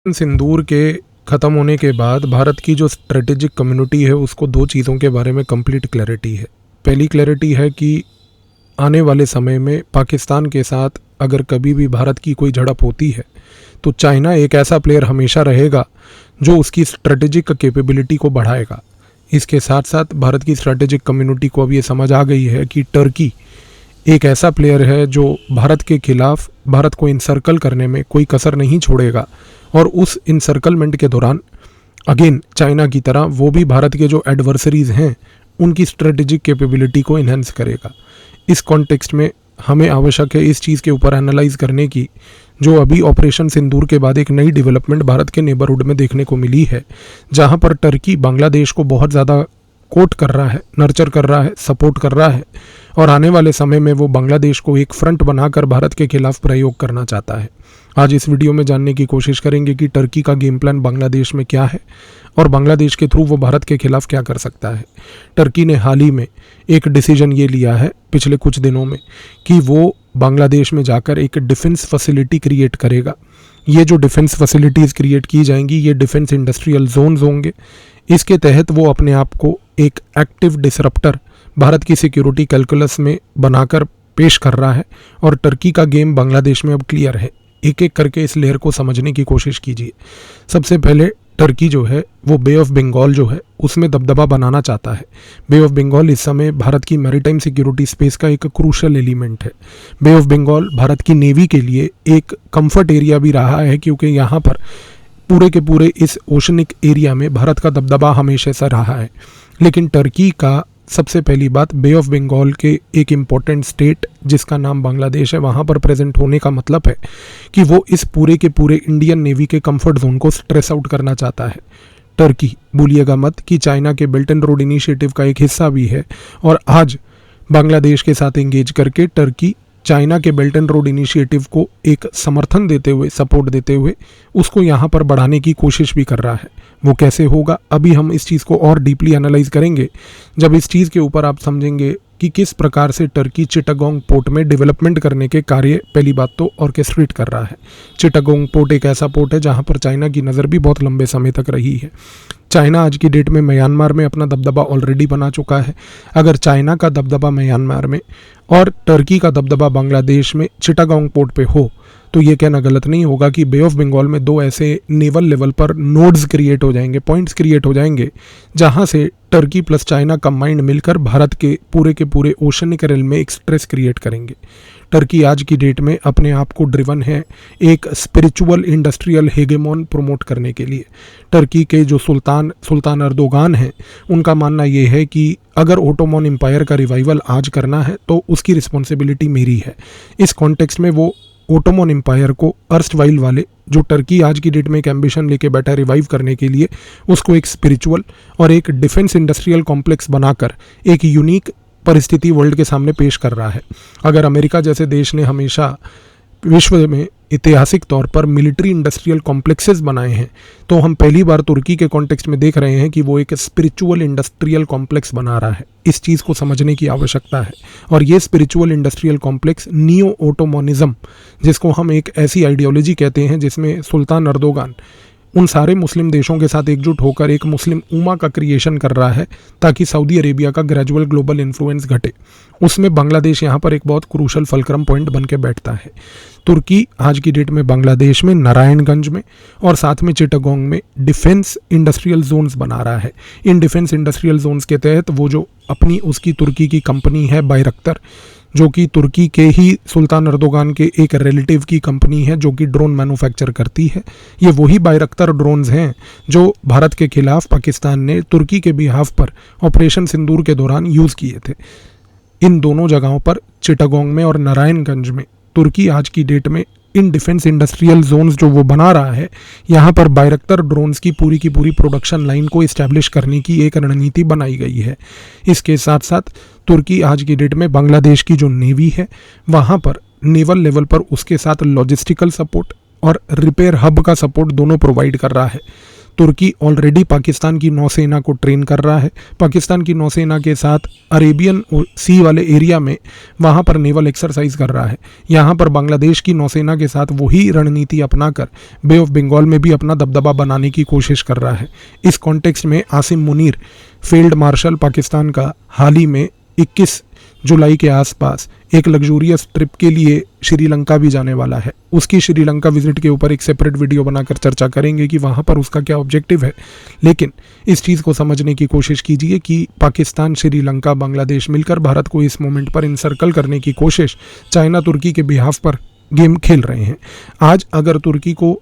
सिंदूर के ख़त्म होने के बाद भारत की जो स्ट्रेटेजिक कम्युनिटी है उसको दो चीज़ों के बारे में कंप्लीट क्लैरिटी है। पहली क्लैरिटी है कि आने वाले समय में पाकिस्तान के साथ अगर कभी भी भारत की कोई झड़प होती है तो चाइना एक ऐसा प्लेयर हमेशा रहेगा जो उसकी स्ट्रेटेजिक कैपेबिलिटी को बढ़ाएगा। इसके साथ साथ भारत की स्ट्रेटेजिक कम्युनिटी को अब ये समझ आ गई है कि टर्की एक ऐसा प्लेयर है जो भारत के खिलाफ भारत को इनसर्कल करने में कोई कसर नहीं छोड़ेगा और उस इनसर्कलमेंट के दौरान अगेन चाइना की तरह वो भी भारत के जो एडवर्सरीज़ हैं उनकी स्ट्रेटेजिक कैपेबिलिटी को इन्हेंस करेगा। इस कॉन्टेक्स्ट में हमें आवश्यक है इस चीज़ के ऊपर एनालाइज करने की जो अभी ऑपरेशन सिंदूर के बाद एक नई डेवलपमेंट भारत के नेबरहुड में देखने को मिली है, जहां पर टर्की बांग्लादेश को बहुत ज़्यादा कोट कर रहा है, नर्चर कर रहा है, सपोर्ट कर रहा है और आने वाले समय में वो बांग्लादेश को एक फ्रंट बनाकर भारत के खिलाफ प्रयोग करना चाहता है। आज इस वीडियो में जानने की कोशिश करेंगे कि टर्की का गेम प्लान बांग्लादेश में क्या है और बांग्लादेश के थ्रू वो भारत के खिलाफ क्या कर सकता है। टर्की ने हाल ही में एक डिसीजन ये लिया है पिछले कुछ दिनों में कि वो बांग्लादेश में जाकर एक डिफेंस फैसिलिटी क्रिएट करेगा। ये जो डिफेंस फैसिलिटीज़ क्रिएट की जाएंगी ये डिफेंस इंडस्ट्रियल जोन्स होंगे। इसके तहत वो अपने आप को एक एक्टिव डिसरप्टर भारत की सिक्योरिटी कैलकुलस में बनाकर पेश कर रहा है और टर्की का गेम बांग्लादेश में अब क्लियर है। एक एक करके इस लेयर को समझने की कोशिश कीजिए। सबसे पहले टर्की जो है वो बे ऑफ बंगाल जो है उसमें दबदबा बनाना चाहता है। बे ऑफ बंगाल इस समय भारत की मैरीटाइम सिक्योरिटी स्पेस का एक क्रूशल एलिमेंट है। बे ऑफ बंगाल भारत की नेवी के लिए एक कंफर्ट एरिया भी रहा है क्योंकि यहाँ पर पूरे के पूरे इस ओशनिक एरिया में भारत का दबदबा हमेशा से रहा है। लेकिन टर्की का सबसे पहली बात बे ऑफ बंगाल के एक इम्पॉर्टेंट स्टेट जिसका नाम बांग्लादेश है वहाँ पर प्रेजेंट होने का मतलब है कि वो इस पूरे के पूरे इंडियन नेवी के कंफर्ट जोन को स्ट्रेस आउट करना चाहता है। टर्की भूलिएगा मत कि चाइना के बेल्ट एंड रोड इनिशिएटिव का एक हिस्सा भी है और आज बांग्लादेश के साथ एंगेज करके टर्की चाइना के बेल्ट एंड रोड इनिशिएटिव को एक समर्थन देते हुए, सपोर्ट देते हुए उसको यहाँ पर बढ़ाने की कोशिश भी कर रहा है। वो कैसे होगा अभी हम इस चीज़ को और डीपली एनालाइज करेंगे जब इस चीज़ के ऊपर आप समझेंगे कि किस प्रकार से टर्की चिटागोंग पोर्ट में डेवलपमेंट करने के कार्य पहली बात तो ऑर्केस्ट्रेट कर रहा है। चिटागोंग पोर्ट एक ऐसा पोर्ट है जहाँ पर चाइना की नज़र भी बहुत लंबे समय तक रही है। चाइना आज की डेट में म्यांमार में अपना दबदबा ऑलरेडी बना चुका है। अगर चाइना का दबदबा म्यांमार में और टर्की का दबदबा बांग्लादेश में चिटागोंग पोर्ट पे हो तो ये कहना गलत नहीं होगा कि बे ऑफ बंगाल में दो ऐसे नेवल लेवल पर नोड्स क्रिएट हो जाएंगे, पॉइंट्स क्रिएट हो जाएंगे जहां से टर्की प्लस चाइना कंबाइंड मिलकर भारत के पूरे ओशनिक रेल में एक स्ट्रेस क्रिएट करेंगे। टर्की आज की डेट में अपने आप को ड्रिवन है एक स्पिरिचुअल इंडस्ट्रियल हेगेमोन प्रमोट करने के लिए। टर्की के जो सुल्तान अर्दोगान हैं उनका मानना ये है कि अगर ओटोमन एम्पायर का रिवाइवल आज करना है तो उसकी रिस्पॉन्सिबिलिटी मेरी है। इस कॉन्टेक्स्ट में वो ओटोमन एम्पायर को अर्स्टवाइल वाले जो टर्की आज की डेट में एक एम्बिशन लेके बैठा है रिवाइव करने के लिए उसको एक स्पिरिचुअल और एक डिफेंस इंडस्ट्रियल कॉम्प्लेक्स बनाकर एक यूनिक परिस्थिति वर्ल्ड के सामने पेश कर रहा है। अगर अमेरिका जैसे देश ने हमेशा विश्व में ऐतिहासिक तौर पर मिलिट्री इंडस्ट्रियल कॉम्प्लेक्सेस बनाए हैं तो हम पहली बार तुर्की के कॉन्टेक्स्ट में देख रहे हैं कि वो एक स्पिरिचुअल इंडस्ट्रियल कॉम्प्लेक्स बना रहा है। इस चीज़ को समझने की आवश्यकता है और ये स्पिरिचुअल इंडस्ट्रियल कॉम्प्लेक्स नियो ओटोमोनिज्म जिसको हम एक ऐसी आइडियोलॉजी कहते हैं जिसमें सुल्तान अर्दोगान उन सारे मुस्लिम देशों के साथ एकजुट होकर एक मुस्लिम उम्मा का क्रिएशन कर रहा है ताकि सऊदी अरेबिया का ग्रेजुअल ग्लोबल इन्फ्लुएंस घटे। उसमें बांग्लादेश यहाँ पर एक बहुत क्रूशल फलक्रम पॉइंट बन के बैठता है। तुर्की आज की डेट में बांग्लादेश में नारायणगंज में और साथ में चिटागोंग में डिफेंस इंडस्ट्रियल जोन्स बना रहा है। इन डिफेंस इंडस्ट्रियल जोन्स के तहत वो जो अपनी उसकी तुर्की की कंपनी है बायरक्तर जो कि तुर्की के ही सुल्तान अर्दोगान के एक रिलेटिव की कंपनी है जो कि ड्रोन मैन्युफैक्चर करती है। ये वही बायरक्तर ड्रोन्स हैं जो भारत के खिलाफ पाकिस्तान ने तुर्की के बिहाफ पर ऑपरेशन सिंदूर के दौरान यूज़ किए थे। इन दोनों जगहों पर चिटागोंग में और नारायणगंज में तुर्की आज की डेट में इन डिफेंस इंडस्ट्रियल जोन्स जो वो बना रहा है यहाँ पर बायरक्तर ड्रोन्स की पूरी प्रोडक्शन लाइन को इस्टेब्लिश करने की एक रणनीति बनाई गई है। इसके साथ साथ तुर्की आज की डेट में बांग्लादेश की जो नेवी है वहाँ पर नेवल लेवल पर उसके साथ लॉजिस्टिकल सपोर्ट और रिपेयर हब का सपोर्ट दोनों प्रोवाइड कर रहा है। तुर्की ऑलरेडी पाकिस्तान की नौसेना को ट्रेन कर रहा है, पाकिस्तान की नौसेना के साथ अरेबियन सी वाले एरिया में वहाँ पर नेवल एक्सरसाइज कर रहा है। यहाँ पर बांग्लादेश की नौसेना के साथ वही रणनीति अपनाकर बे ऑफ बंगाल में भी अपना दबदबा बनाने की कोशिश कर रहा है। इस कॉन्टेक्स्ट में आसिम मुनीर फील्ड मार्शल पाकिस्तान का हाल ही में 21 जुलाई के आसपास एक लग्जूरियस ट्रिप के लिए श्रीलंका भी जाने वाला है। उसकी श्रीलंका विजिट के ऊपर एक सेपरेट वीडियो बनाकर चर्चा करेंगे कि वहाँ पर उसका क्या ऑब्जेक्टिव है। लेकिन इस चीज़ को समझने की कोशिश कीजिए कि पाकिस्तान, श्रीलंका, बांग्लादेश मिलकर भारत को इस मोमेंट पर इनसर्कल करने की कोशिश चाइना तुर्की के बिहाफ पर गेम खेल रहे हैं। आज अगर तुर्की को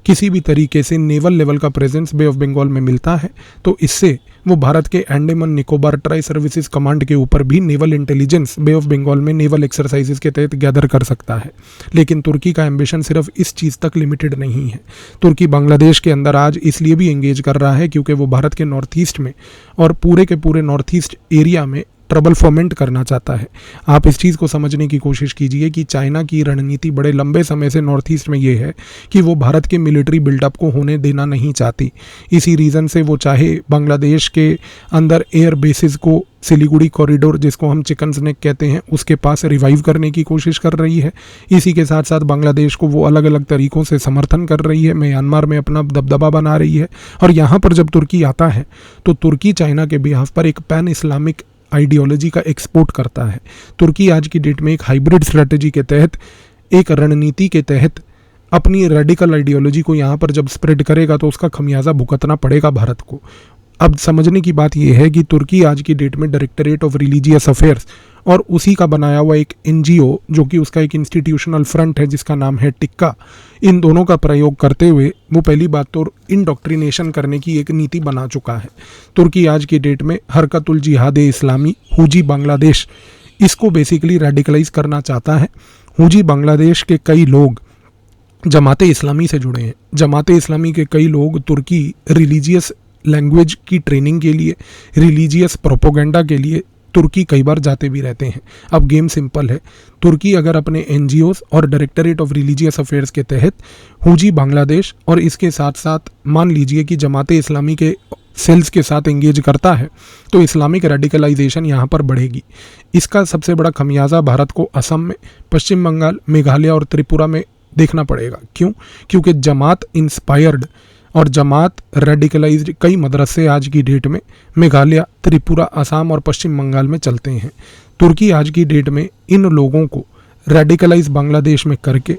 किसी भी तरीके से नेवल लेवल का प्रेजेंस बे ऑफ बंगाल में मिलता है तो इससे वो भारत के Andaman Nicobar tri services command के ऊपर भी naval intelligence bay of Bengal में नेवल एक्सरसाइजेज के तहत गैदर कर सकता है। लेकिन तुर्की का एम्बिशन सिर्फ इस चीज़ तक लिमिटेड नहीं है। तुर्की बांग्लादेश के अंदर आज इसलिए भी एंगेज कर रहा है क्योंकि वो भारत के नॉर्थ ईस्ट में और पूरे के पूरे नॉर्थ ईस्ट एरिया में ट्रबल फोमेंट करना चाहता है। आप इस चीज़ को समझने की कोशिश कीजिए कि चाइना की रणनीति बड़े लंबे समय से नॉर्थ ईस्ट में ये है कि वो भारत के मिलिट्री बिल्डअप को होने देना नहीं चाहती। इसी रीज़न से वो चाहे बांग्लादेश के अंदर एयर बेसिस को सिलीगुड़ी कॉरिडोर, जिसको हम चिकन स्नेक कहते हैं, उसके पास रिवाइव करने की कोशिश कर रही है। इसी के साथ साथ बांग्लादेश को वो अलग अलग तरीक़ों से समर्थन कर रही है, म्यांमार में अपना दबदबा बना रही है। और यहाँ पर जब तुर्की आता है तो तुर्की चाइना के बिहाफ पर एक पैन इस्लामिक आइडियोलॉजी का एक्सपोर्ट करता है। तुर्की आज की डेट में एक हाइब्रिड स्ट्रेटजी के तहत, एक रणनीति के तहत अपनी रेडिकल आइडियोलॉजी को यहाँ पर जब स्प्रेड करेगा तो उसका खमियाजा भुगतना पड़ेगा भारत को। अब समझने की बात यह है कि तुर्की आज की डेट में डायरेक्टरेट ऑफ रिलीजियस अफेयर्स और उसी का बनाया हुआ एक NGO जो कि उसका एक इंस्टीट्यूशनल फ्रंट है जिसका नाम है टिक्का, इन दोनों का प्रयोग करते हुए वो पहली बात तो इंडोक्ट्रिनेशन करने की एक नीति बना चुका है। तुर्की आज की डेट में हरकतुल जिहाद-ए इस्लामी हुजी बांग्लादेश, इसको बेसिकली रेडिकलाइज करना चाहता है। हुजी बांग्लादेश के कई लोग जमाते इस्लामी से जुड़े हैं। जमाते इस्लामी के कई लोग तुर्की रिलीजियस लैंग्वेज की ट्रेनिंग के लिए, रिलीजियस प्रोपोगेंडा के लिए तुर्की कई बार जाते भी रहते हैं। अब गेम सिंपल है, तुर्की अगर अपने NGOs और डायरेक्टरेट ऑफ रिलीजियस अफेयर्स के तहत हुजी बांग्लादेश और इसके साथ साथ मान लीजिए कि जमाते इस्लामी के सेल्स के साथ एंगेज करता है तो इस्लामिक रेडिकलाइजेशन यहाँ पर बढ़ेगी। इसका सबसे बड़ा खमियाजा भारत को असम में, पश्चिम बंगाल, मेघालय और त्रिपुरा में देखना पड़ेगा। क्यों? क्योंकि जमात इंस्पायर्ड और जमात रेडिकलाइज्ड कई मदरसे आज की डेट में मेघालय, त्रिपुरा, असम और पश्चिम बंगाल में चलते हैं। तुर्की आज की डेट में इन लोगों को रेडिकलाइज बांग्लादेश में करके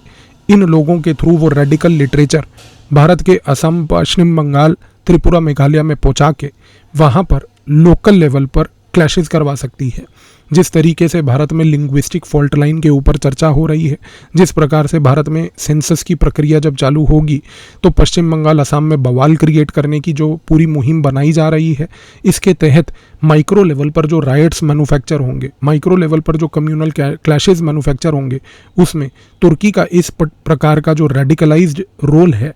इन लोगों के थ्रू वो रेडिकल लिटरेचर भारत के असम, पश्चिम बंगाल, त्रिपुरा, मेघालय में पहुंचा के वहाँ पर लोकल लेवल पर क्लैशेस करवा सकती है। जिस तरीके से भारत में लिंग्विस्टिक फॉल्ट लाइन के ऊपर चर्चा हो रही है, जिस प्रकार से भारत में सेंसस की प्रक्रिया जब चालू होगी तो पश्चिम बंगाल, असम में बवाल क्रिएट करने की जो पूरी मुहिम बनाई जा रही है, इसके तहत माइक्रो लेवल पर जो राइट्स मैन्युफैक्चर होंगे, माइक्रो लेवल पर जो कम्युनल क्लैशेस मैन्युफैक्चर होंगे, उसमें तुर्की का इस प्रकार का जो रेडिकलाइज्ड रोल है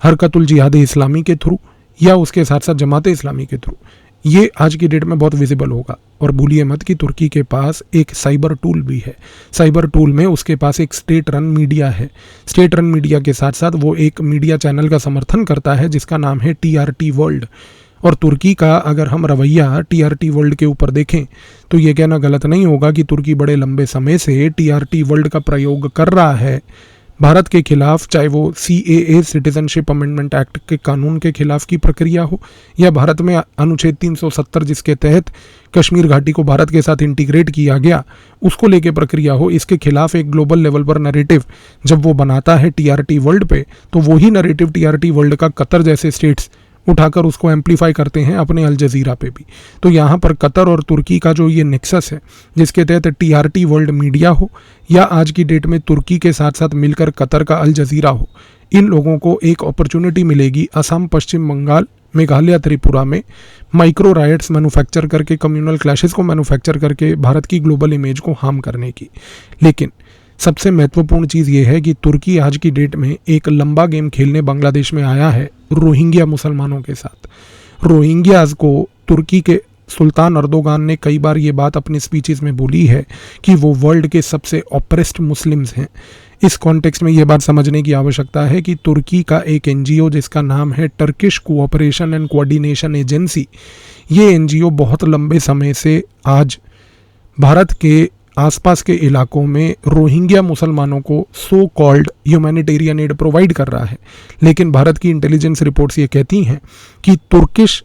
हरकतुल जिहाद-ए इस्लामी के थ्रू या उसके साथ साथ जमाते इस्लामी के थ्रू, ये आज की डेट में बहुत विजिबल होगा। और भूलिए मत कि तुर्की के पास एक साइबर टूल भी है। साइबर टूल में उसके पास एक स्टेट रन मीडिया है। स्टेट रन मीडिया के साथ साथ वो एक मीडिया चैनल का समर्थन करता है जिसका नाम है TRT वर्ल्ड। और तुर्की का अगर हम रवैया TRT वर्ल्ड के ऊपर देखें तो ये कहना गलत नहीं होगा कि तुर्की बड़े लंबे समय से TRT वर्ल्ड का प्रयोग कर रहा है भारत के खिलाफ, चाहे वो CAA सिटीजनशिप अमेंडमेंट एक्ट के कानून के खिलाफ की प्रक्रिया हो या भारत में अनुच्छेद 370 जिसके तहत कश्मीर घाटी को भारत के साथ इंटीग्रेट किया गया, उसको लेके प्रक्रिया हो। इसके खिलाफ एक ग्लोबल लेवल पर नैरेटिव जब वो बनाता है TRT वर्ल्ड पे, तो वही नैरेटिव TRT वर्ल्ड का कतर जैसे स्टेट्स उठाकर उसको एम्पलीफाई करते हैं अपने अल जजीरा पे भी। तो यहाँ पर कतर और तुर्की का जो ये नेक्सस है जिसके तहत TRT वर्ल्ड मीडिया हो या आज की डेट में तुर्की के साथ साथ मिलकर कतर का अल जजीरा हो, इन लोगों को एक अपॉर्चुनिटी मिलेगी असम, पश्चिम बंगाल, मेघालय, त्रिपुरा में माइक्रो राइट्स मैन्युफैक्चर करके, कम्युनल क्लैशेस को मैन्युफैक्चर करके भारत की ग्लोबल इमेज को हार्म करने की। लेकिन सबसे महत्वपूर्ण चीज़ ये है कि तुर्की आज की डेट में एक लंबा गेम खेलने बांग्लादेश में आया है रोहिंग्या मुसलमानों के साथ। रोहिंग्याज को तुर्की के सुल्तान अर्दोगान ने कई बार ये बात अपनी स्पीचेस में बोली है कि वो वर्ल्ड के सबसे ऑप्रेस्ड मुस्लिम्स हैं। इस कॉन्टेक्स्ट में ये बात समझने की आवश्यकता है कि तुर्की का एक एनजीओ जिसका नाम है Turkish cooperation and coordination agency, ये एनजीओ बहुत लंबे समय से आज भारत के आसपास के इलाकों में रोहिंग्या मुसलमानों को so called humanitarian aid provide कर रहा है। लेकिन भारत की इंटेलिजेंस रिपोर्ट्स ये कहती हैं कि Turkish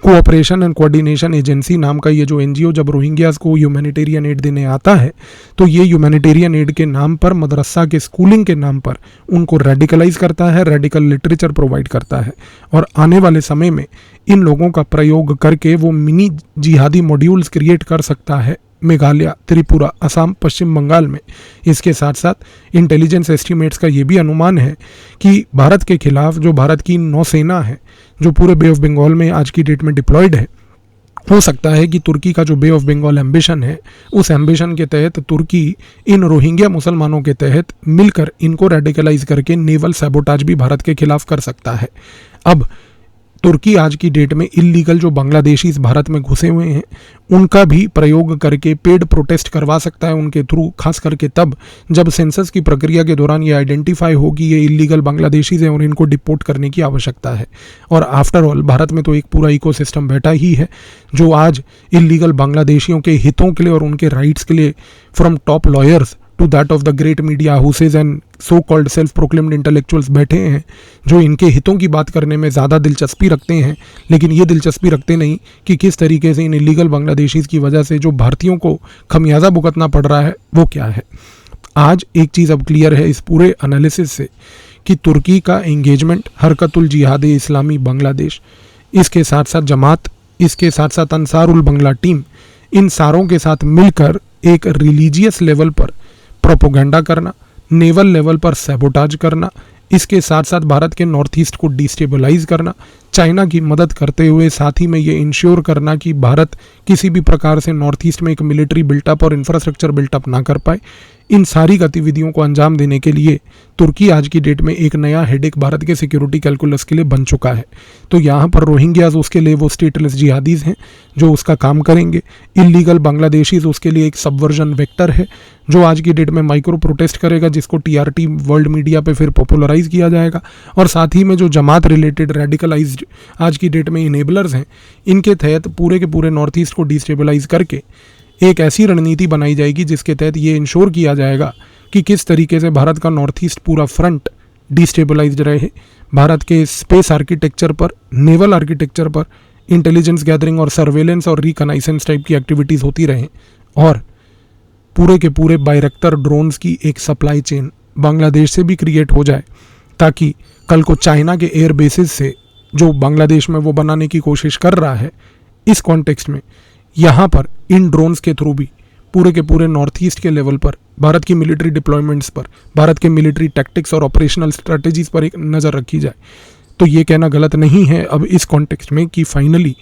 cooperation and coordination agency नाम का ये जो एनजीओ जब रोहिंग्यास को ह्यूमैनिटेरियन एड देने आता है तो ये ह्यूमैनिटेरियन एड के नाम पर, मदरसा के स्कूलिंग के नाम पर उनको रेडिकलाइज करता है, रेडिकल लिटरेचर प्रोवाइड करता है और आने वाले समय में इन लोगों का प्रयोग करके वो मिनी जिहादी मॉड्यूल्स क्रिएट कर सकता है मेघालय, त्रिपुरा, असम, पश्चिम बंगाल में। इसके साथ साथ इंटेलिजेंस एस्टीमेट्स का ये भी अनुमान है कि भारत के खिलाफ जो भारत की नौसेना है जो पूरे बे ऑफ बंगाल में आज की डेट में डिप्लॉयड है, हो सकता है कि तुर्की का जो बे ऑफ बंगाल एम्बिशन है उस एम्बिशन के तहत तुर्की इन रोहिंग्या मुसलमानों के तहत मिलकर इनको रेडिकलाइज करके नेवल सैबोटाज भी भारत के खिलाफ कर सकता है। अब तुर्की आज की डेट में इल्लीगल जो बांग्लादेशी इस भारत में घुसे हुए हैं उनका भी प्रयोग करके पेड प्रोटेस्ट करवा सकता है उनके थ्रू, खास करके तब जब सेंसस की प्रक्रिया के दौरान ये आइडेंटिफाई होगी ये इल्लीगल बांग्लादेशीज हैं और इनको डिपोर्ट करने की आवश्यकता है। और आफ्टर ऑल भारत में तो एक पूरा इकोसिस्टम बैठा ही है जो आज इल्लीगल बांग्लादेशियों के हितों के लिए और उनके राइट्स के लिए from top lawyers to that of the great media houses and so called self proclaimed intellectuals बैठे हैं जो इनके हितों की बात करने में ज़्यादा दिलचस्पी रखते हैं, लेकिन ये दिलचस्पी रखते नहीं कि किस तरीके से इन इलीगल बांग्लादेशीज़ की वजह से जो भारतीयों को खमियाजा भुगतना पड़ रहा है वो क्या है। आज एक चीज़ अब क्लियर है इस पूरे एनालिसिस से कि तुर्की का एंगेजमेंट हरकतुल जिहाद इस्लामी बांग्लादेश, इसके साथ साथ जमात, इसके साथ साथ अंसारुल बंगला टीम, इन सारों के साथ मिलकर एक रिलीजियस लेवल पर प्रोपोगंडा करना, नेवल लेवल पर सैबोटाज करना, इसके साथ साथ भारत के नॉर्थ ईस्ट को डिस्टेबलाइज करना, चाइना की मदद करते हुए साथ ही में ये इंश्योर करना कि भारत किसी भी प्रकार से नॉर्थ ईस्ट में एक मिलिट्री बिल्टअप और इंफ्रास्ट्रक्चर बिल्टअप ना कर पाए, इन सारी गतिविधियों को अंजाम देने के लिए तुर्की आज की डेट में एक नया हेडेक भारत के सिक्योरिटी कैलकुलस के लिए बन चुका है। तो यहाँ पर रोहिंग्याज उसके लिए वो स्टेटलेस जिहादीज हैं जो उसका काम करेंगे, इल्लीगल बांग्लादेशीज उसके लिए एक सबवर्जन वेक्टर है जो आज की डेट में माइक्रो प्रोटेस्ट करेगा जिसको टीआरटी वर्ल्ड मीडिया पे फिर पॉपुलराइज किया जाएगा। और साथ ही में जो जमात रिलेटेड रेडिकलाइज्ड आज की डेट में इनेबलर्स हैं इनके तहत पूरे के पूरे नॉर्थ ईस्ट को डिस्टेबलाइज करके एक ऐसी रणनीति बनाई जाएगी जिसके तहत ये इंश्योर किया जाएगा कि किस तरीके से भारत का नॉर्थ ईस्ट पूरा फ्रंट डिस्टेबलाइज्ड रहे, भारत के स्पेस आर्किटेक्चर पर, नेवल आर्किटेक्चर पर इंटेलिजेंस गैदरिंग और सर्वेलेंस और रिकनाइसेंस टाइप की एक्टिविटीज़ होती रहें और पूरे के पूरे बायरेक्टर ड्रोन्स की एक सप्लाई चेन बांग्लादेश से भी क्रिएट हो जाए ताकि कल को चाइना के एयर बेसिस से जो बांग्लादेश में वो बनाने की कोशिश कर रहा है, इस कॉन्टेक्स्ट में यहाँ पर इन ड्रोन्स के थ्रू भी पूरे के पूरे नॉर्थ ईस्ट के लेवल पर भारत की मिलिट्री डिप्लॉयमेंट्स पर, भारत के मिलिट्री टैक्टिक्स और ऑपरेशनल स्ट्रेटजीज पर एक नज़र रखी जाए। तो ये कहना गलत नहीं है अब इस कॉन्टेक्स्ट में कि फाइनली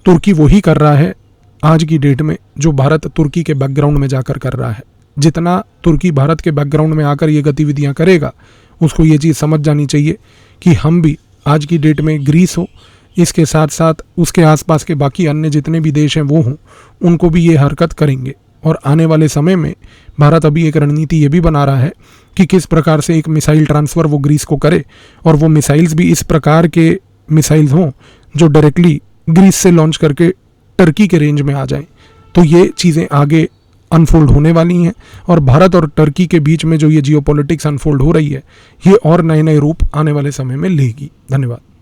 तुर्की वही कर रहा है आज की डेट में जो भारत तुर्की के बैकग्राउंड में जाकर कर रहा है। जितना तुर्की भारत के बैकग्राउंड में आकर ये गतिविधियाँ करेगा उसको ये चीज़ समझ जानी चाहिए कि हम भी आज की डेट में ग्रीस हो, इसके साथ साथ उसके आसपास के बाकी अन्य जितने भी देश हैं वो हों, उनको भी ये हरकत करेंगे। और आने वाले समय में भारत अभी एक रणनीति ये भी बना रहा है कि किस प्रकार से एक मिसाइल ट्रांसफ़र वो ग्रीस को करे और वो मिसाइल्स भी इस प्रकार के मिसाइल्स हों जो डायरेक्टली ग्रीस से लॉन्च करके टर्की के रेंज में आ जाएं। तो ये चीज़ें आगे अनफोल्ड होने वाली हैं और भारत और टर्की के बीच में जो ये जियोपॉलिटिक्स अनफोल्ड हो रही है ये और नए नए रूप आने वाले समय में लेगी। धन्यवाद।